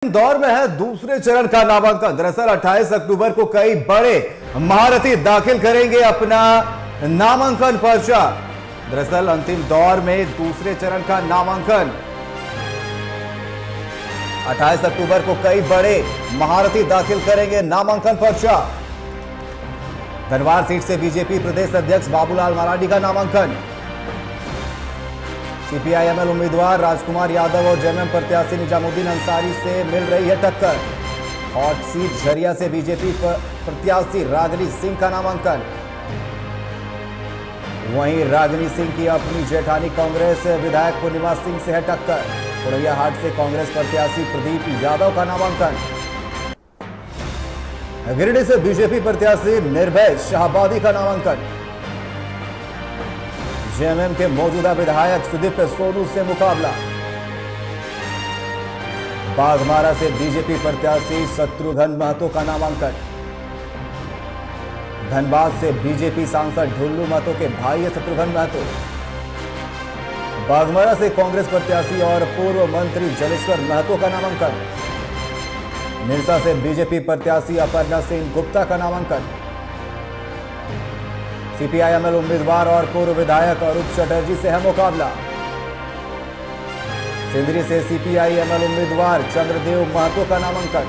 दौर में है दूसरे चरण का नामांकन। दरअसल 28 अक्टूबर को कई बड़े महारथी दाखिल करेंगे अपना नामांकन पर्चा। दरअसल अंतिम दौर में दूसरे चरण का नामांकन 28 अक्टूबर को कई बड़े महारथी दाखिल करेंगे नामांकन पर्चा। धनवार सीट से बीजेपी प्रदेश अध्यक्ष बाबूलाल मरांडी का नामांकन। सीपीआई-एमएल उम्मीदवार राजकुमार यादव और जेएमएम प्रत्याशी निजामुद्दीन अंसारी से मिल रही है टक्कर। हॉट सीट झरिया से बीजेपी प्रत्याशी रागिनी सिंह का नामांकन। वहीं रागिनी सिंह की अपनी जेठानी कांग्रेस विधायक पूर्णिमा सिंह से है टक्कर। पुरैया हाट से कांग्रेस प्रत्याशी प्रदीप यादव का नामांकन। गिरिडीह से बीजेपी प्रत्याशी निर्भय शाहबादी का नामांकन। जेएमएम के मौजूदा विधायक सुदीप्त सोनू से मुकाबला। बाघमारा से बीजेपी प्रत्याशी शत्रुघ्न महतो का नामांकन। धनबाद से बीजेपी सांसद ढुल्लू महतो के भाई है शत्रुघ्न महतो। बाघमारा से कांग्रेस प्रत्याशी और पूर्व मंत्री जलेश्वर महतो का नामांकन। निरसा से बीजेपी प्रत्याशी अपर्णा सिंह गुप्ता का नामांकन। सीपीआई-एमएल उम्मीदवार और पूर्व विधायक अरूप चटर्जी से है मुकाबला। सिंदरी से सीपीआई-एमएल उम्मीदवार चंद्रदेव महतो का नामांकन।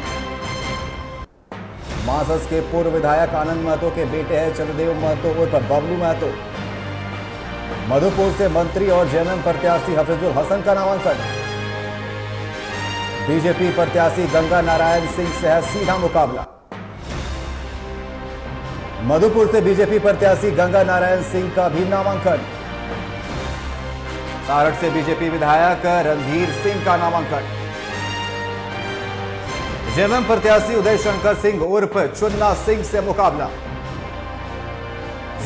मासस के पूर्व विधायक आनंद महतो के बेटे हैं चंद्रदेव महतो उर्फ बबलू महतो। मधुपुर से मंत्री और जेएमएम प्रत्याशी हफीजुल हसन का नामांकन। बीजेपी प्रत्याशी गंगा नारायण सिंह से है सीधा मुकाबला। मधुपुर से बीजेपी प्रत्याशी गंगा नारायण सिंह का भी नामांकन। सारठ से बीजेपी विधायक रणधीर सिंह का नामांकन। जेएमएम प्रत्याशी उदय शंकर सिंह उर्फ चुन्ना सिंह से मुकाबला।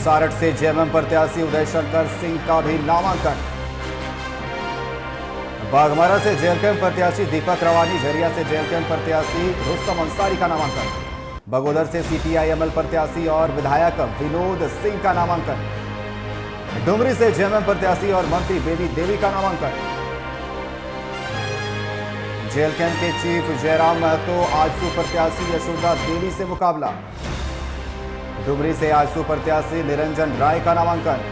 सारठ से जेएमएम प्रत्याशी उदय शंकर सिंह का भी नामांकन। बाघमारा से जेएलकेएम प्रत्याशी दीपक रवानी, झरिया से जेएलकेएम प्रत्याशी रुस्तम अंसारी का नामांकन। बगोदर से सीपीआई-एमएल प्रत्याशी और विधायक विनोद सिंह का नामांकन। डुमरी से जेएमएम प्रत्याशी और मंत्री बेबी देवी का नामांकन। जेएलकेएम के चीफ जयराम महतो आजसू प्रत्याशी यशोदा देवी से मुकाबला। डुमरी से आजसू प्रत्याशी निरंजन राय का नामांकन।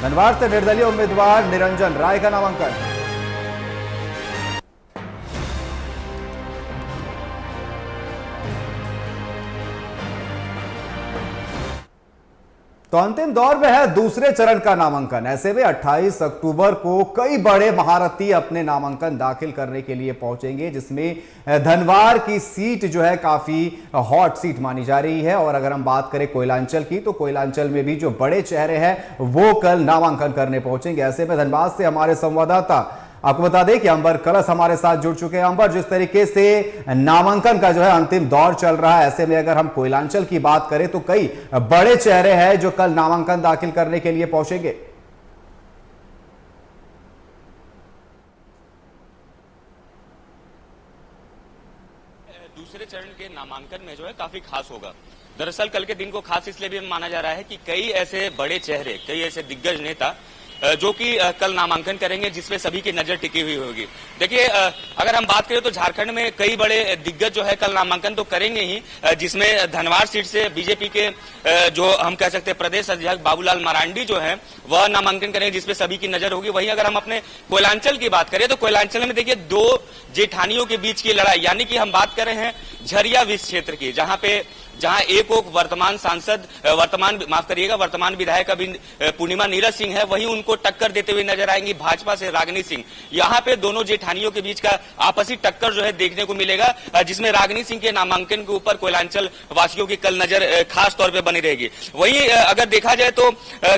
धनवार से निर्दलीय उम्मीदवार निरंजन राय का नामांकन। तो अंतिम दौर में है दूसरे चरण का नामांकन। ऐसे में 28 अक्टूबर को कई बड़े महारथी अपने नामांकन दाखिल करने के लिए पहुंचेंगे, जिसमें धनवार की सीट जो है काफी हॉट सीट मानी जा रही है। और अगर हम बात करें कोयलांचल की, तो कोयलांचल में भी जो बड़े चेहरे हैं वो कल नामांकन करने पहुंचेंगे। ऐसे में धनबाद से हमारे संवाददाता आपको बता दें कि अंबर कलश हमारे साथ जुड़ चुके हैं। अंबर, जिस तरीके से नामांकन का जो है अंतिम दौर चल रहा है, ऐसे में अगर हम कोयलांचल की बात करें तो कई बड़े चेहरे हैं जो कल नामांकन दाखिल करने के लिए पहुंचेंगे। दूसरे चरण के नामांकन में जो है काफी खास होगा। दरअसल कल के दिन को खास इसलिए भी माना जा रहा है कि कई ऐसे बड़े चेहरे, कई ऐसे दिग्गज नेता जो कि कल नामांकन करेंगे, जिसपे सभी की नजर टिकी हुई होगी। देखिए, अगर हम बात करें तो झारखंड में कई बड़े दिग्गज जो है कल नामांकन तो करेंगे ही, जिसमें धनवार सीट से बीजेपी के जो हम कह सकते हैं प्रदेश अध्यक्ष बाबूलाल मरांडी जो है वह नामांकन करेंगे, जिसपे सभी की नजर होगी। वहीं अगर हम अपने कोयलांचल की बात करें तो कोयलांचल में देखिए दो जेठानियों के बीच की लड़ाई, यानी कि हम बात कर रहे हैं झरिया विस क्षेत्र की, जहां एक वर्तमान सांसद वर्तमान विधायक अभी पूर्णिमा नीरज सिंह है, वहीं उनको टक्कर देते हुए नजर आएंगी भाजपा से रागिनी सिंह। यहां पे दोनों जेठानियों के बीच का आपसी टक्कर जो है देखने को मिलेगा, जिसमें रागिनी सिंह के नामांकन के ऊपर कोयलांचल वासियों की कल नजर खास तौर पर बनी रहेगी। वहीं अगर देखा जाए तो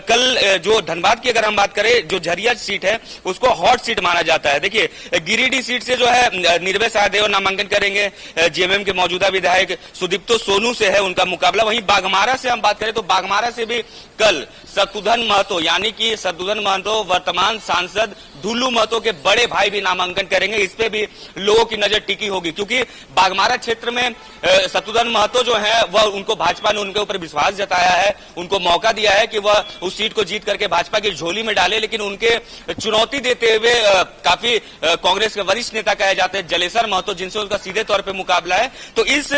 कल जो धनबाद की अगर हम बात करें, जो झरिया सीट है उसको हॉट सीट माना जाता है। देखिए, गिरिडीह सीट से जो है निर्भय शाहदेव नामांकन करेंगे, जेएमएम के मौजूदा विधायक सुदीप्त सोनू से है उनका मुकाबला। वहीं बाघमारा से हम बात करें तो बाघमारा से भी कल शत्रुघ्न महतो, यानी कि शत्रुघ्न महतो वर्तमान सांसद ढुल्लू महतो के बड़े भाई भी नामांकन करेंगे। इस पे भी लोगों की नजर टिकी होगी, क्योंकि बाघमारा क्षेत्र में शत्रुघ्न महतो जो है वह उनको भाजपा ने उनके ऊपर विश्वास जताया है, उनको मौका दिया है कि वह उस सीट को जीत करके भाजपा की झोली में डाले, लेकिन उनके चुनौती देते हुए काफी कांग्रेस के वरिष्ठ नेता कहे जाते हैं जलेसर महतो, जिनसे उनका सीधे तौर पर मुकाबला है। तो इस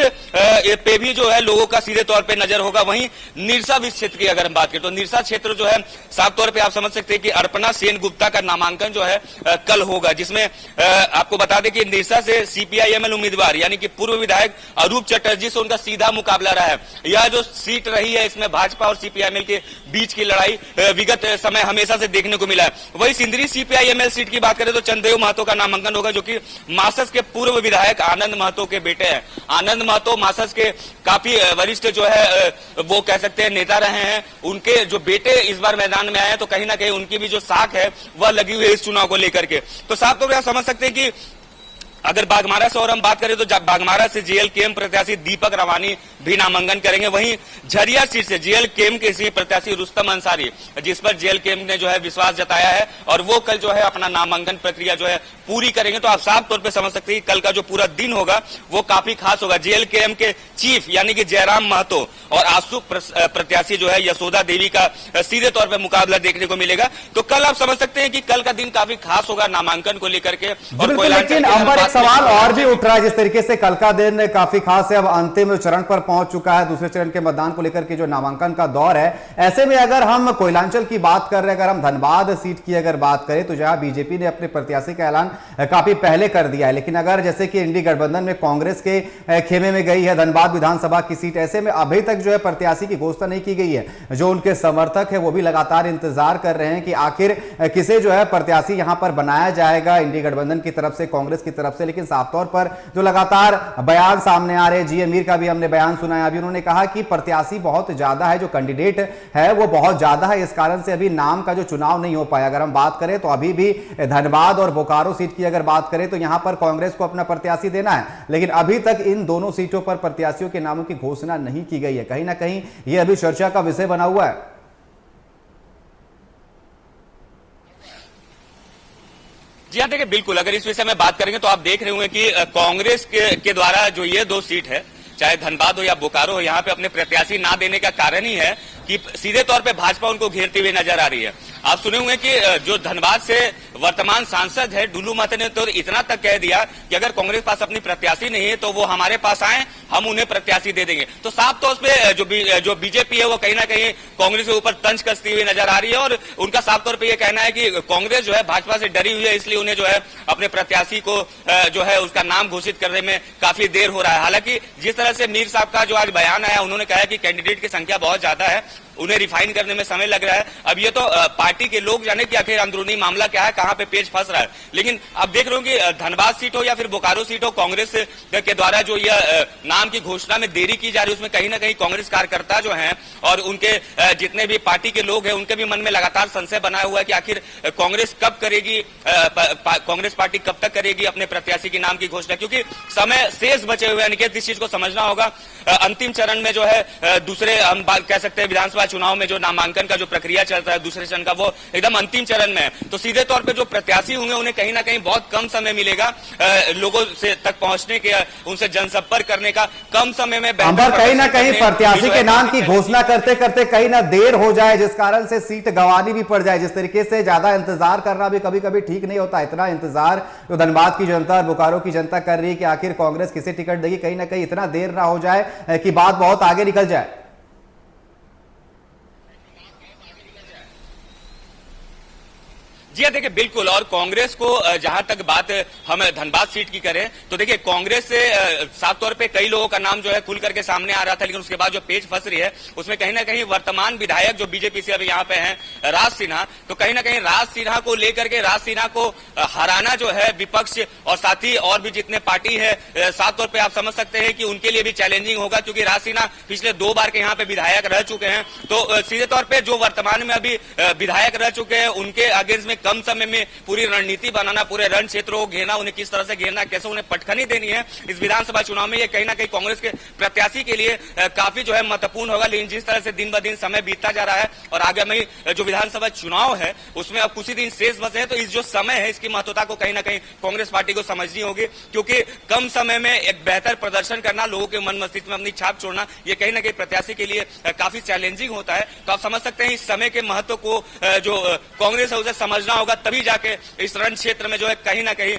पे भी जो है लोगों का सीधे तौर पर नजर होगा। वहीं निरसा क्षेत्र की अगर हम बात करें तो निरसा क्षेत्र जो है साफ तौर पर आप समझ सकते हैं कि अर्पणा सेन गुप्ता का नामांकन जो है कल होगा, जिसमें आपको बता दें कि निरसा से सीपीआईएमएल उम्मीदवार यानी कि पूर्व विधायक अरूप चटर्जी से उनका सीधा मुकाबला रहा है। यह जो सीट रही है इसमें भाजपा और सीपीआईएमएल के बीच की लड़ाई विगत समय हमेशा से देखने को मिला है। वही सिंदरी सीपीआईएमएल सीट की बात करें तो चंद्रदेव महतो का नामांकन होगा, जो कि मासस के पूर्व विधायक आनंद महतो के बेटे हैं। आनंद महतो मासस के काफी वरिष्ठ जो है वो कह सकते हैं नेता रहे हैं। उनके जो बेटे इस बार मैदान में आए हैं तो कहीं ना कहीं उनकी भी जो साख है वह लगी हुई है इस चुनाव को लेकर के। तो साफ तौर पर आप समझ सकते हैं कि अगर बाघमारा से और हम बात करें तो बाघमारा से जेएलकेएम प्रत्याशी दीपक रवानी भी नामांकन करेंगे। वहीं झरिया सीट से जेएलकेएम के इसी प्रत्याशी रुस्तम अंसारी, जिस पर जेएलकेएम ने जो है विश्वास जताया है और वो कल जो है अपना नामांकन प्रक्रिया जो है पूरी करेंगे। तो आप साफ तौर पे समझ सकते हैं कि कल का जो पूरा दिन होगा वो काफी खास होगा। जेएलकेएम के चीफ यानी कि जयराम महतो और आसू प्रत्याशी जो है यशोदा देवी का सीधे तौर पर मुकाबला देखने को मिलेगा। तो कल आप समझ सकते हैं कि कल का दिन काफी खास होगा नामांकन को लेकर के। और सवाल और भी उठ रहा है, जिस तरीके से कल का दिन काफी खास है, अब अंतिम चरण पर पहुंच चुका है, दूसरे चरण के मतदान को लेकर के जो नामांकन का दौर है। ऐसे में अगर हम कोयलांचल की बात कर रहे हैं, अगर हम धनबाद सीट की अगर बात करें तो जहां बीजेपी ने अपने प्रत्याशी का ऐलान काफी पहले कर दिया है, लेकिन अगर जैसे कि इंडी गठबंधन में कांग्रेस के खेमे में गई है धनबाद विधानसभा की सीट, ऐसे में अभी तक जो है प्रत्याशी की घोषणा नहीं की गई है। जो उनके समर्थक है वो भी लगातार इंतजार कर रहे हैं कि आखिर किसे जो है प्रत्याशी यहां पर बनाया जाएगा इंडी गठबंधन की तरफ से, कांग्रेस की तरफ से। लेकिन साफ तौर पर जो लगातार बयान सामने आ रहे हैं, जी मीर का भी हमने बयान सुना है, अभी उन्होंने कहा कि प्रत्याशी बहुत ज्यादा है, जो कैंडिडेट है वो बहुत ज्यादा है, इस कारण से अभी नाम का जो चुनाव नहीं हो पाया। अगर हम बात करें तो अभी भी धनबाद और बोकारो सीट की अगर बात करें तो यहां पर कांग्रेस को अपना प्रत्याशी देना है, लेकिन अभी तक इन दोनों सीटों पर प्रत्याशियों के नामों की घोषणा नहीं की गई है। कहीं ना कहीं यह अभी चर्चा का विषय बना हुआ है। जी हाँ, देखिए बिल्कुल अगर इस विषय में बात करेंगे तो आप देख रहे होंगे कि कांग्रेस के द्वारा जो ये दो सीट है, चाहे धनबाद हो या बोकारो हो, यहाँ पे अपने प्रत्याशी ना देने का कारण ही है कि सीधे तौर पे भाजपा उनको घेरती हुई नजर आ रही है। आप सुने होंगे कि जो धनबाद से वर्तमान सांसद है ढुल्लू महतो ने तो इतना तक कह दिया कि अगर कांग्रेस पास अपनी प्रत्याशी नहीं है तो वो हमारे पास आए, हम उन्हें प्रत्याशी दे देंगे। तो साफ तौर पे जो बीजेपी है वो कहीं ना कहीं कांग्रेस के ऊपर तंज कसती हुई नजर आ रही है और उनका साफ तौर पर यह कहना है कि कांग्रेस जो है भाजपा से डरी हुई है, इसलिए उन्हें जो है अपने प्रत्याशी को जो है उसका नाम घोषित करने में काफी देर हो रहा है। हालांकि जिस तरह से मीर साहब का जो आज बयान आया, उन्होंने कहा कि कैंडिडेट की संख्या बहुत ज्यादा है, उन्हें रिफाइन करने में समय लग रहा है। अब ये तो पार्टी के लोग जाने कि आखिर अंदरूनी मामला क्या है, कहां पे पेच फंस रहा है। लेकिन अब देख रहे हो कि धनबाद सीट हो या फिर बोकारो सीट हो, कांग्रेस के द्वारा जो यह नाम की घोषणा में देरी की जा रही है, उसमें कहीं ना कहीं कांग्रेस कार्यकर्ता जो हैं और उनके जितने भी पार्टी के लोग हैं उनके भी मन में लगातार संशय बनाया हुआ है कि आखिर कांग्रेस कब करेगी, कांग्रेस पार्टी कब तक करेगी अपने प्रत्याशी के नाम की घोषणा, क्योंकि समय शेष बचे हुए हैं। इस चीज को समझना होगा। अंतिम चरण में जो है दूसरे हम बात कह सकते हैं विधानसभा चुनाव में जो नामांकन का जो प्रक्रिया चलता है दूसरे चरण का, वो एकदम अंतिम चरण में है। तो सीधे तौर पे जो प्रत्याशी होंगे उन्हें कहीं ना कहीं बहुत कम समय मिलेगा लोगों से तक पहुंचने के, उनसे जनसंपर्क करने का कम समय में। कहीं ना कहीं प्रत्याशी के नाम की घोषणा करते करते कहीं ना देर हो जाए, जिस कारण से सीट गंवानी भी पड़ जाए। जिस तरीके से ज्यादा इंतजार करना भी कभी कभी ठीक नहीं होता। इतना इंतजार जो धनबाद की जनता और बोकारो की जनता कर रही है कि आखिर कांग्रेस किसे टिकट देगी, कहीं ना कहीं इतना देर ना हो जाए कि बात बहुत आगे निकल जाए। जी हाँ, देखिए बिल्कुल। और कांग्रेस को जहां तक बात हम धनबाद सीट की करें तो देखिए कांग्रेस से साफ तौर पे कई लोगों का नाम जो है खुल करके सामने आ रहा था, लेकिन उसके बाद जो पेच फंस रही है उसमें कहीं ना कहीं वर्तमान विधायक जो बीजेपी से अभी यहाँ पे हैं राज सिन्हा, तो कहीं ना कहीं राज सिन्हा को लेकर के, राज सिन्हा को हराना जो है विपक्ष और साथ ही और भी जितने पार्टी है साफ तौर पर आप समझ सकते हैं कि उनके लिए भी चैलेंजिंग होगा, क्योंकि राज सिन्हा पिछले 2 बार के यहाँ पे विधायक रह चुके हैं। तो सीधे तौर पर जो वर्तमान में अभी विधायक रह चुके हैं उनके अगेंस्ट में कम समय में पूरी रणनीति बनाना, पूरे रण क्षेत्रों को घेरना, उन्हें किस तरह से घेरना, कैसे उन्हें पटखनी देनी है इस विधानसभा चुनाव में, ये कहीं ना कहीं कांग्रेस के प्रत्याशी के लिए काफी जो है महत्वपूर्ण होगा। लेकिन जिस तरह से दिन ब दिन समय बीतता जा रहा है और आगामी जो विधानसभा चुनाव है उसमें अब कुछ ही दिन शेष बचे हैं, तो इस जो समय है इसकी महत्वता को कहीं ना कहीं कांग्रेस पार्टी को समझनी होगी, क्योंकि कम समय में एक बेहतर प्रदर्शन करना, लोगों के मन मस्तिष्क में अपनी छाप छोड़ना, ये कहीं ना कहीं प्रत्याशी के लिए काफी चैलेंजिंग होता है। तो आप समझ सकते हैं इस समय के महत्व को जो कांग्रेस है उसे समझना होगा, तभी जाके इस रण क्षेत्र में जो है कहीं ना कहीं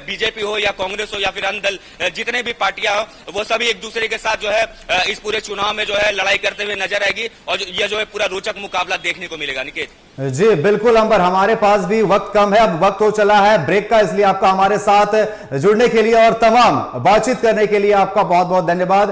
बीजेपी हो या कांग्रेस हो या फिर अन्य दल जितने भी पार्टियां हो वो सभी एक दूसरे के साथ जो है इस पूरे चुनाव में जो है लड़ाई करते हुए नजर आएगी और यह जो है पूरा रोचक मुकाबला देखने को मिलेगा। निकेत जी बिल्कुल अंबर, हमारे पास भी वक्त कम है, अब वक्त हो चला है ब्रेक का, इसलिए आपका हमारे साथ जुड़ने के लिए और तमाम बातचीत करने के लिए आपका बहुत बहुत धन्यवाद।